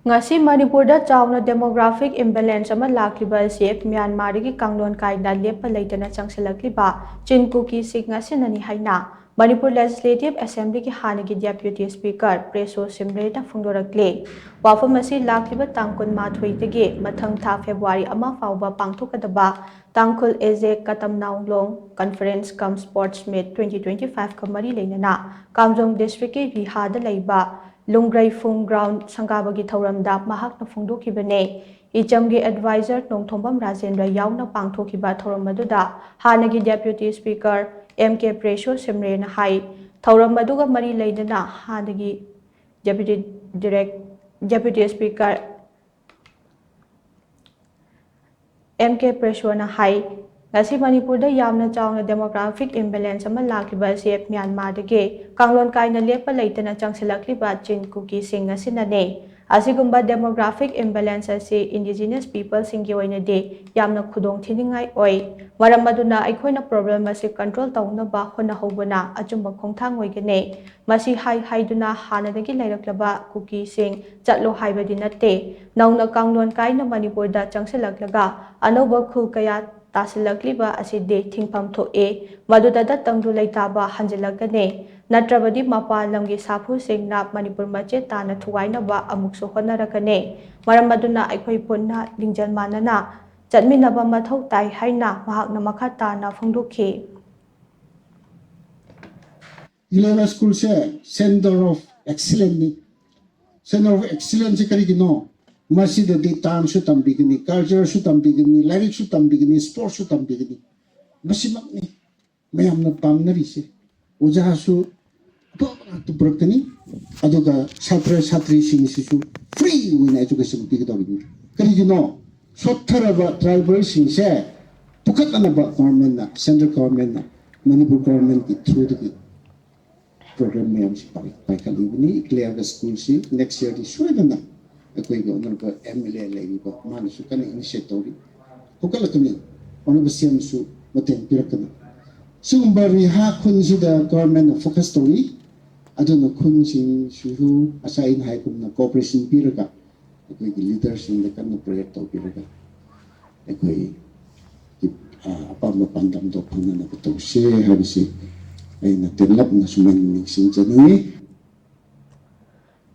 Ngasi Manipur chaona demographic imbalance ama Laklibasi Myanmar ki Kanglon Kaina leppa leitana changshillakliba Chin Kuki Singinani haina Manipur Legislative Assembly ki hanagi Deputy Speaker Preshow Shimray na phongdorakli wafamasi lakliba tangkun mathoitagi mathang tha February ama fauba pangthokadaba tangkul eje katamnaunglong conference cum sports meet 2025 kamari leinana Kamjong district ki rihada leiba Lungrai Fung Ground Sangabagi Thoramda Mahakna Phongdokibane Ichamgi Advisor Nongthombam Rajendra Yauna Pangthokiba Thoramaduda Hanagi Deputy Speaker MK Preshow Shimray na hai Thoramaduga Mari Leidana Hanagi Deputy Speaker MK Preshow na hai Ngasi Manipur yamna chaona demographic imbalance ama Laklibasi Myanmar Kanglon Kaina leppa leitana changshillakliba Chin Kuki Singinani asigumba demographic imbalance asi indigenous people singi oinade yamna khudong thiningai oi maram aduna aikhoina problem asi control taunaba hona hobana achumba khongthang oigane masi haiduna hanadagi leiraklaba Kuki sing chatlo haibadi natte nauna Kanglon Kaina Manipur da changsillaklaga anoba khul kaya Changsillakliba aside thingpham thoe maduda tangdu leitaba hanjilakane natrabadi mapa lamgi sapu singna Manipur mache tana thuwaina ba amukso honarakane maram maduna aikhoi punna lingjal manana chatminaba mathau tai haina mahakna makha tana phongdokhi Ilera school se center of excellence karigino Masida di time su tambigini, culture su tambigini, lyrics su tambigini, sports su tambigini. Masimak ni, mayam na pam na risi. Ujaha su, apa tu berkini, aduga satri sing sisu free win education bigito bigini. Kali gino, sotara ba tribal sing se, pukat na ba government na, central government na, Manipur government ki through the program mayam si paikali ini, clear the school si next year di suweda na. Aku honorable MLA lagi ko mana su kan initiative hukala kami honorable CM su maten pirakana sumbari ha kun sida government focus story aduna kun sing su assign hai kun na cooperation piraka aku leaders in the kan project to piraka aku apa mapandam do pana na to se habisi ai na develop na sumen sing jani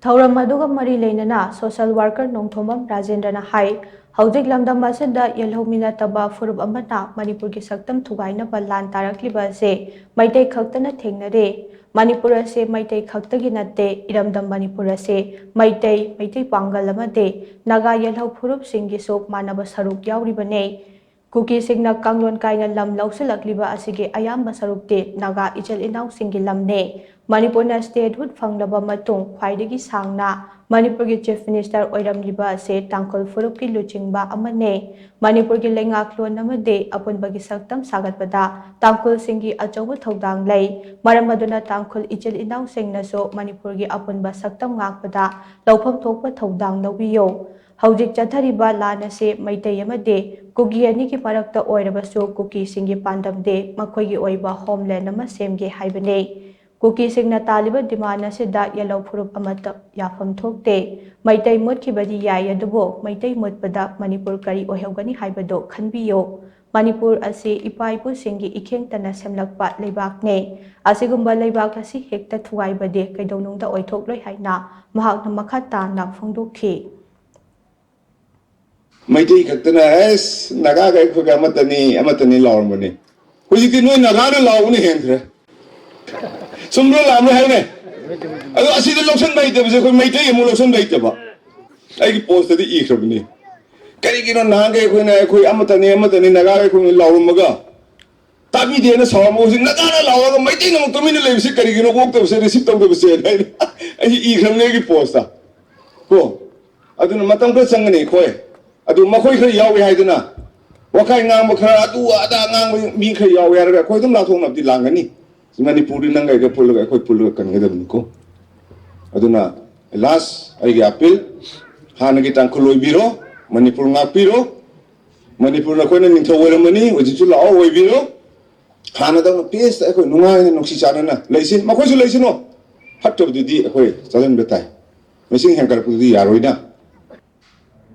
Thauram aduga mari leinana social worker Nongthombam Rajendra na hai Haujik lamdam asida yelhomina taba furup amana Manipur ki saktam thugaina ba lan tarakliba se maitai khaktana thengnare Manipur ase maitai khaktagi natte iramdam Manipur ase maitai pangal amade naga yelhau furup singi sok manaba saruk yauribane Kuki singna Kanglon Kaina lam lausilakliba asige ayamba sarukte naga ichal inau singi lamne Manipur na statehood phanglaba matung khwaidagi sangna Manipur ki chief minister oiramliba ase tangkol furup ki luchingba amane Manipur ki lengaklon amade apunba ki saktam sagatpada tangkol singi achawa thodang lei maram aduna tangkol ichal inau singna so Manipur ki apunba saktam ngakpada lawpham thokpa thodang lawbiyo Haujik chathariba lana se maitai amade Kuki ani ki marakta oirabasu Kuki singi pandamde makhoigi oiba homeland ama semge haibane Kuki singna taliba dimana se da yellow furup amata yafam thokte maitai mutki badi yai adubo maitai mutpada Manipur kari ohewgani haibado khanbiyo Manipur ase ipaipu singi ikheng tana semlakpa leibakne asigumba leibak asi hekta thuwai bade kaidonungda oithokloi haina mahakna makha tana phongdokhi Maitai kaktana es naga kai khoga amatani lawrmani hujiki noi naga na lawni hentre sumro lamre haine ado asida loksan bai de je khoi maitai mu loksan bai te ba ai ki post de I khrabni kari ki no naga khoi na khoi amatani naga kai khoi lawrmaga tabi de na sawo si naga na lawaga maitai no to min le si kari ki no gok to se receipt to de se ai I khrabne ki post ta ko adu matam ko sangni khoi adu makhoi khari yawi haiduna wakai ngang khara adu ada ngang mi khari yawi ara khoi dum la thong na di langani Manipuri nangai ka pulu khoi pulu kan ngadam ko aduna last ai ga appeal hanagi tangkhuloi biro Manipur ngapiro Manipur na khoi na ningtho weramani ojichu la oi biro hana da PS khoi nungai noksi chana na leisin makhoi su leisin no hatto di khoi chalan betai mesing hangkar pu di yaroina